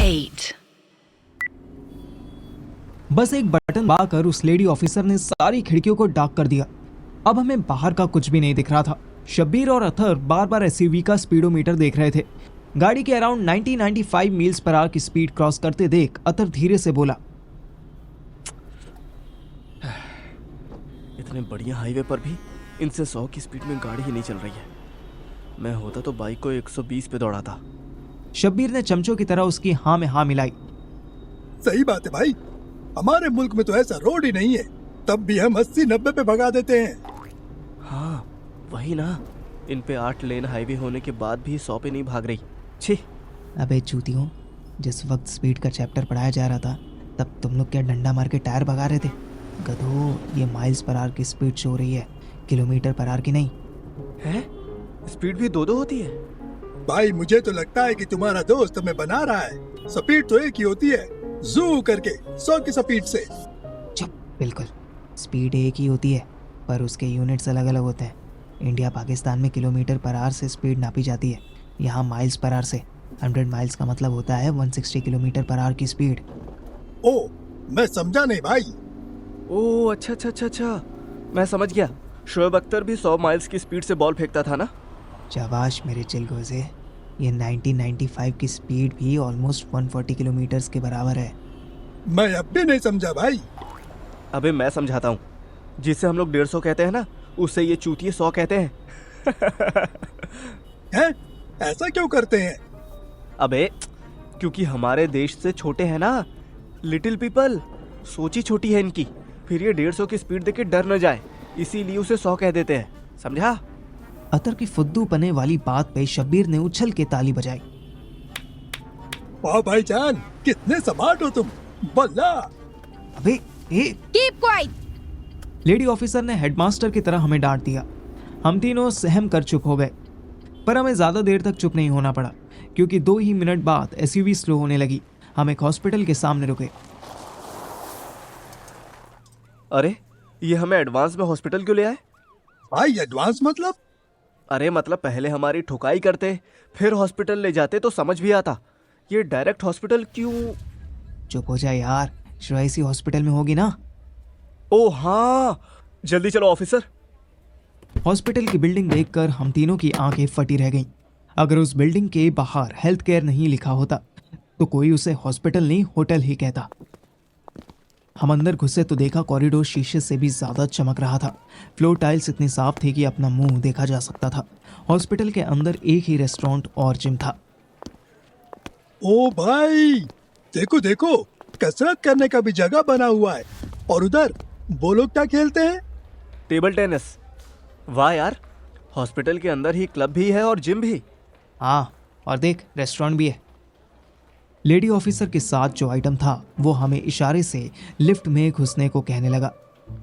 8. बस एक बटन दबाकर उस लेडी ऑफिसर ने सारी खिड़कियों को डार्क कर दिया। अब हमें बाहर का कुछ भी नहीं दिख रहा था। शब्बीर और अथर बार बार एसयूवी का स्पीडोमीटर देख रहे थे। गाड़ी के अराउंड 90-95 मील्स पर आवर की स्पीड क्रॉस करते देख अथर धीरे से बोला, इतने बढ़िया हाईवे पर भी इनसे 100 की स्पीड में गाड़ी ही नहीं चल रही है। मैं होता तो बाइक को 120 पे दौड़ाता। शब्बीर ने चमचों की तरह उसकी हाँ में हाँ मिलाई। सही बात है भाई, हमारे मुल्क में तो ऐसा रोड ही नहीं है, तब भी हम 80-90 पे भगा देते हैं। हाँ वही ना, इन पे 8 लेन हाईवे होने के बाद भी 100 पे नहीं भाग रही। छी। अबे चूतियों, जिस वक्त स्पीड का चैप्टर पढ़ाया जा रहा था तब तुम लोग क्या डंडा मार के टायर भगा रहे थे? गधो, ये माइल्स पर आवर की स्पीड शो रही है, किलोमीटर पर आवर की नहीं है। स्पीड भी 2-2 होती है। भाई मुझे तो लगता है कि तुम्हारा दोस्त हमें बना रहा है। स्पीड तो एक ही होती है, जू करके 100 की स्पीड से। चुप, बिल्कुल स्पीड एक ही होती है पर उसके यूनिट्स अलग अलग होते हैं। इंडिया पाकिस्तान में किलोमीटर पर आवर से स्पीड नापी जाती है, यहाँ माइल्स पर आवर से। 100 माइल्स का मतलब होता है 160 किलोमीटर पर आवर की स्पीड। ओ, मैं समझा नहीं भाई। ओ अच्छा, मैं समझ गया। शोएब अख्तर भी 100 माइल्स की स्पीड से बॉल फेंकता था ना। शाबाश मेरे चिलगोज़े, ये 1995 की स्पीड भी ऑलमोस्ट 140 किलोमीटर्स के बराबर है। मैं अब भी नहीं समझा भाई। अबे मैं समझाता हूँ। जिसे हम लोग 150 कहते हैं ना, उससे ये चूतिए 100 कहते हैं। हैं? ऐसा क्यों करते हैं? अबे क्योंकि हमारे देश से छोटे हैं ना, लिटिल पीपल, सोची छोटी है इनकी। फिर ये 150 की स्पीड देके डर न जाए, इसीलिए उसे 100 कह देते हैं, समझा? अतर की फुद्दू पने वाली बात पे शब्बीर ने उछल के ताली बजाई। वाह भाईजान, कितने स्मार्ट हो तुम, बल्ला। अबे ए, Keep quiet. लेडी ऑफिसर ने हेडमास्टर की तरह हमें डांट दिया। हम तीनों सहम कर चुप हो गए, पर हमें ज्यादा देर तक चुप नहीं होना पड़ा क्योंकि 2 ही मिनट बाद एसयूवी स्लो होने लगी। हम एक हॉस्पिटल के सामने रुके। अरे ये हमें एडवांस में हॉस्पिटल क्यों ले आए? भाई एडवांस मतलब? अरे मतलब पहले हमारी ठुकाई करते फिर हॉस्पिटल ले जाते तो समझ भी आता। ये डायरेक्ट हॉस्पिटल क्यों? चुप हो जाए यार, श्रेयसी हॉस्पिटल में होगी ना। ओ हाँ, जल्दी चलो ऑफिसर। हॉस्पिटल की बिल्डिंग देखकर हम तीनों की आंखें फटी रह गईं। अगर उस बिल्डिंग के बाहर हेल्थ केयर नहीं लिखा होता तो कोई उसे हॉस्पिटल नहीं होटल ही कहता। हम अंदर घुसे तो देखा कॉरिडोर शीशे से भी ज्यादा चमक रहा था। फ्लोर टाइल्स इतनी साफ थी कि अपना मुंह देखा जा सकता था। हॉस्पिटल के अंदर एक ही रेस्टोरेंट और जिम था। ओ भाई, देखो देखो, कसरत करने का भी जगह बना हुआ है। और उधर वो लोग क्या खेलते हैं? Table tennis. वाह यार, हॉस्पिटल के अंदर ही क्लब भी है और जिम भी। हाँ, और देख रेस्टोरेंट भी है। लेडी ऑफिसर के साथ जो आइटम था वो हमें इशारे से लिफ्ट में घुसने को कहने लगा।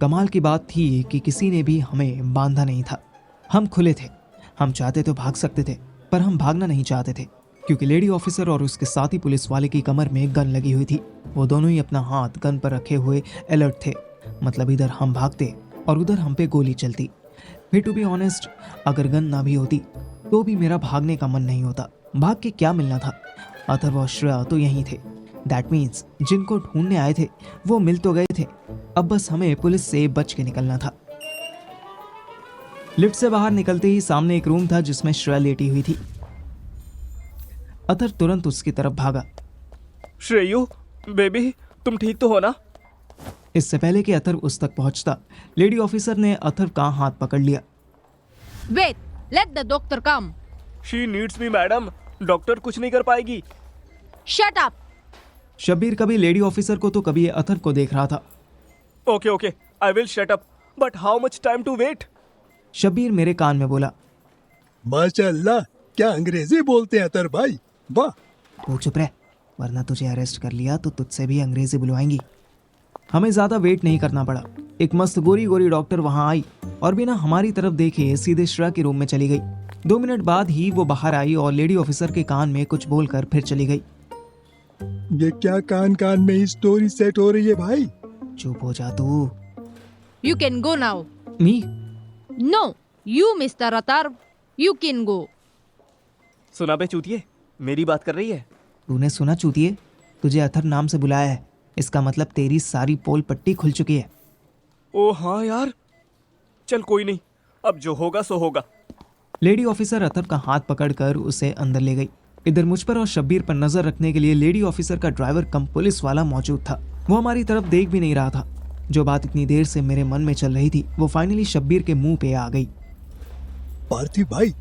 कमाल की बात थी कि किसी ने भी हमें बांधा नहीं था। हम खुले थे, हम चाहते तो भाग सकते थे पर हम भागना नहीं चाहते थे क्योंकि लेडी ऑफिसर और उसके साथी पुलिस वाले की कमर में गन लगी हुई थी। वो दोनों ही अपना हाथ गन पर रखे हुए अलर्ट थे। मतलब इधर हम भागते और उधर हम पे गोली चलती। फिर टू बी ऑनेस्ट, अगर गन ना भी होती तो भी मेरा भागने का मन नहीं होता। भाग के क्या मिलना था? अथर्व और श्रेया तो यहीं थे। दैट मीन्स जिनको ढूंढने आए थे वो मिल तो गए थे। अब बस हमें पुलिस से बच के निकलना था। लिफ्ट से बाहर निकलते ही सामने एक रूम था जिसमें श्रेया लेटी हुई थी। अथर तुरंत उसकी तरफ भागा। श्रेयू बेबी, तुम ठीक तो हो ना? इससे पहले कि अथर उस तक पहुंचता, लेडी ऑफिसर ने अथर का हाथ पकड़ लिया। Wait, let the doctor come. She needs me madam, doctor कुछ नहीं कर पाएगी। Shut up. शब्बीर कभी लेडी ऑफिसर को तो कभी अथर को देख रहा था। Okay, I will shut up, but how much time to wait? Shabbir मेरे कान में बोला। माशाअल्लाह, क्या अंग्रेजी बोलते हैं अतर भाई, वाह। तू चुप रह, वरना तुझे अरेस्ट कर लिया तो तुझसे भी अंग्रेजी बुलवाएंगी। हमें ज्यादा वेट नहीं करना पड़ा। एक मस्त गोरी गोरी डॉक्टर वहां आई और बिना हमारी तरफ देखे सीधे श्रेया के रूम में चली गई। 2 मिनट बाद ही वो बाहर आई और लेडी ऑफिसर के कान में कुछ बोलकर फिर चली गई। ये क्या कान कान में ही स्टोरी सेट हो रही है भाई? चुप हो जा तू। You can go now. Me? No, you Mr. Atar, you can go. सुना बे चूतिए, मेरी बात कर रही है। तूने सुना चूतिए? तुझे अथर नाम से बुलाया है, इसका मतलब तेरी सारी पोल पट्टी खुल चुकी है। ओ हाँ यार, चल कोई नहीं, अब जो होगा सो होगा। लेडी ऑफिसर अथर का हाथ पकड़कर उसे अंदर ले गई। इधर मुझ पर और शब्बीर पर नजर रखने के लिए लेडी ऑफिसर का ड्राइवर कम पुलिस वाला मौजूद था। वो हमारी तरफ देख भी नहीं रहा था। जो बात इतनी देर से मेरे मन में चल रही थी वो फाइनली शब्बीर के मुंह पे आ गई। पार्थिव भाई,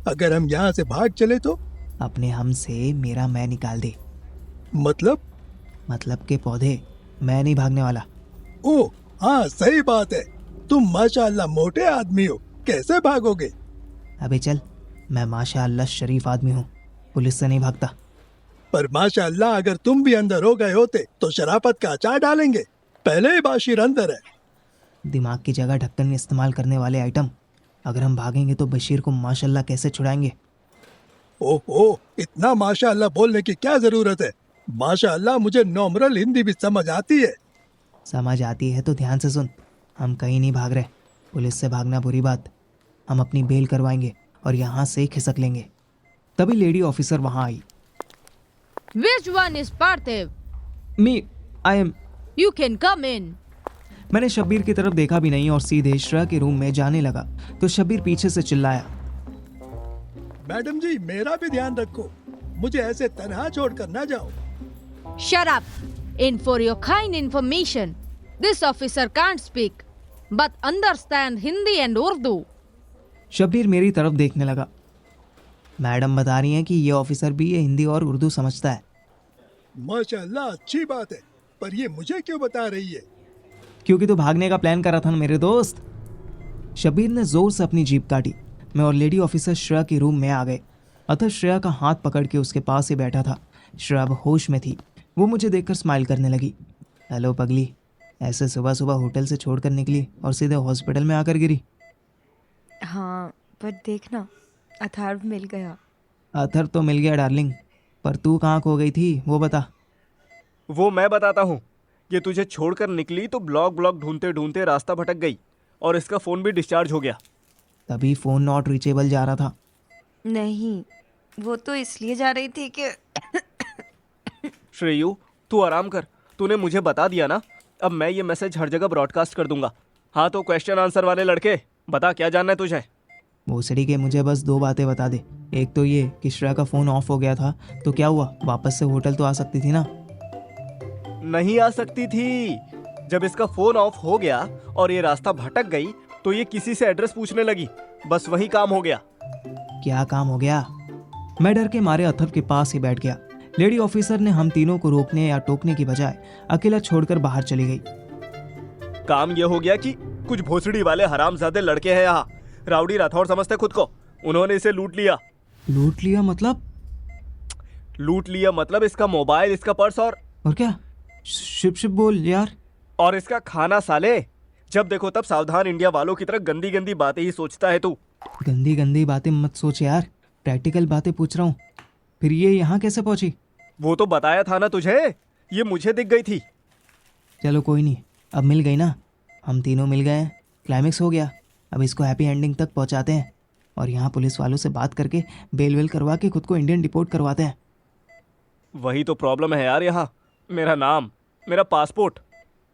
अगर हम यहाँ से भाग चले तो? अपने हम से मेरा मैं निकाल दे। मतलब के पौधे, मैं नहीं भागने वाला। ओ हाँ, सही बात है। तुम माशाअल्लाह मोटे आदमी हो, कैसे भागोगे? अबे चल, मैं माशाअल्लाह शरीफ आदमी हूँ, पुलिस से नहीं भागता। पर माशाअल्लाह अगर तुम भी अंदर हो गए होते तो शराफत का अचार डालेंगे। पहले ही बाशिर अंदर है। दिमाग की जगह ढक्कन इस्तेमाल करने वाले आइटम। अगर हम भागेंगे तो बशीर को माशाअल्लाह कैसे छुड़ाएंगे? ओह, इतना माशाअल्लाह बोलने की क्या जरूरत है? माशाअल्लाह मुझे नॉर्मल हिंदी भी समझ आती है। समझ आती है तो ध्यान से सुन। हम कहीं नहीं भाग रहे। पुलिस से भागना बुरी बात। हम अपनी बेल करवाएंगे और यहाँ से खिसक लेंगे। तभी लेडी ऑफिसर वहाँ आई। Which one is Parthiv? I am. You can come in. मैंने शब्बीर की तरफ देखा भी नहीं और सीधे श्रेया के रूम में जाने लगा तो शब्बीर पीछे से चिल्लाया, मैडम जी मेरा भी ध्यान रखो, मुझे ऐसे तनहा छोड़कर ना जाओ। Shut up. And for your kind information, this officer can't speak, but understand Hindi and Urdu. Shabbir मेरी तरफ देखने लगा। मैडम बता रही हैं कि ये ऑफिसर भी ये हिंदी और उर्दू समझता है। माशाअल्लाह, अच्छी बात है, पर ये मुझे क्यों बता रही है? क्योंकि तो भागने का प्लान कर रहा था ना मेरे दोस्त। शब्बीर ने जोर से अपनी जीप काटी। मैं और लेडी ऑफिसर श्रेया के रूम में आ गए। अतः श्रेया का हाथ पकड़ के उसके पास ही बैठा था। श्रेया अब होश में थी। वो मुझे देखकर स्माइल करने लगी। हेलो पगली, ऐसे सुबह सुबह होटल से छोड़कर निकली और सीधे हॉस्पिटल में आकर गिरी। हाँ, पर देखना, अथर्व मिल गया। अथर तो मिल गया डार्लिंग, पर तू कहाँ खो गई थी वो बता। वो मैं बताता हूँ। ये तुझे छोड़कर निकली तो ब्लॉक ढूंढते ढूंढते रास्ता भटक गई और इसका फ़ोन भी डिस्चार्ज हो गया। तभी फ़ोन नॉट रीचेबल जा रहा था। नहीं, वो तो इसलिए जा रही थी कि श्रेयू, तू आराम कर। तूने मुझे बता दिया ना, अब मैं ये मैसेज हर जगह ब्रॉडकास्ट कर दूंगा। हाँ तो क्वेश्चन आंसर वाले लड़के, बता क्या जानना है तुझे? भोसड़ी के मुझे बस 2 बातें बता दे। एक तो ये कि श्रेया का फ़ोन ऑफ हो गया था तो क्या हुआ, वापस से होटल तो आ सकती थी ना? नहीं आ सकती थी। जब इसका फ़ोन ऑफ हो गया और ये रास्ता भटक गई तो ये किसी से एड्रेस पूछने लगी, बस वही काम हो गया। क्या काम हो गया? मैं डर के मारे अथर्व के पास ही बैठ गया। लेडी ऑफिसर ने हम तीनों को रोकने या टोकने की बजाय अकेला छोड़कर बाहर चली गई। काम ये हो गया कि कुछ भोसड़ी वाले हरामजादे लड़के हैं यहाँ, राउडी राठौर समझते खुद को। उन्होंने इसे लूट लिया। लूट लिया मतलब? लूट लिया मतलब इसका मोबाइल, इसका पर्स और क्या? शिप बोल यार। और इसका खाना साले। जब देखो तब सावधान इंडिया वालों की तरह गंदी गंदी बातें ही सोचता है तू। गंदी गंदी बातें मत सोच यार, प्रैक्टिकल बातें पूछ रहा हूँ। फिर ये यहाँ कैसे पहुंची? वो तो बताया था ना तुझे, ये मुझे दिख गई थी। चलो कोई नहीं, अब मिल गई ना, हम तीनों मिल गए हैं, क्लाइमेक्स हो गया। अब इसको हैप्पी एंडिंग तक पहुंचाते हैं और यहाँ पुलिस वालों से बात करके बेल वेल करवा के खुद को इंडियन डिपोर्ट करवाते हैं। वही तो प्रॉब्लम है यार यहाँ, मेरा नाम, मेरा पासपोर्ट।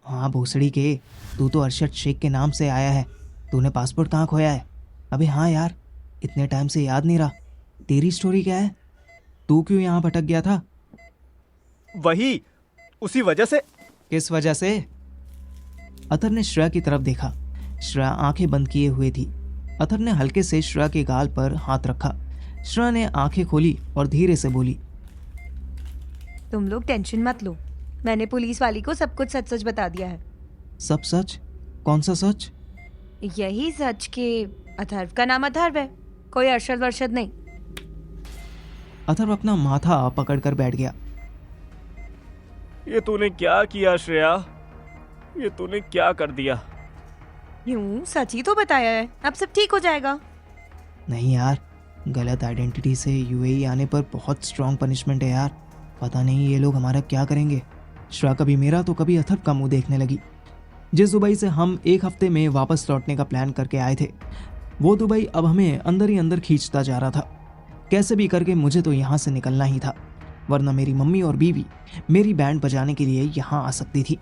हाँ भोसड़ी के, तू तो अरशद शेख के नाम से आया है, तूने पासपोर्ट कहाँ खोया है? अबे हाँ यार, इतने टाइम से याद नहीं रहा। तेरी स्टोरी क्या है? तू क्यों यहाँ भटक गया था? वही, उसी वजह से। किस वजह से? अथर ने श्रेया की तरफ देखा। श्रेया आंखें बंद किए हुए थी। अथर ने हल्के से श्रेया के गाल पर हाथ रखा। श्रेया ने आंखें खोली और धीरे से बोली, तुम लोग टेंशन मत लो, मैंने पुलिस वाली को सब कुछ सच सच बता दिया है। सब सच? कौन सा सच? यही सच कि अथर्व का नाम अथर्व है, कोई अरशद वर्शद नहीं। अथर्व अपना माथा पकड़कर बैठ गया। ये तूने क्या किया श्रेया? ये तूने क्या कर दिया? यूं सच ही तो बताया है, अब सब ठीक हो जाएगा। नहीं यार, गलत आइडेंटिटी से यूएई आने पर बहुत स्ट्रॉन्ग पनिशमेंट है यार। पता नहीं ये लोग हमारा क्या करेंगे। श्रेया कभी मेरा तो कभी अथर्व का मुंह देखने लगी। जिस दुबई से हम 1 हफ्ते में वापस लौटने का प्लान करके आए थे, वो दुबई अब हमें अंदर ही अंदर खींचता जा रहा था। कैसे भी करके मुझे तो यहाँ से निकलना ही था, वरना मेरी मम्मी और बीवी मेरी बैंड बजाने के लिए यहाँ आ सकती थी।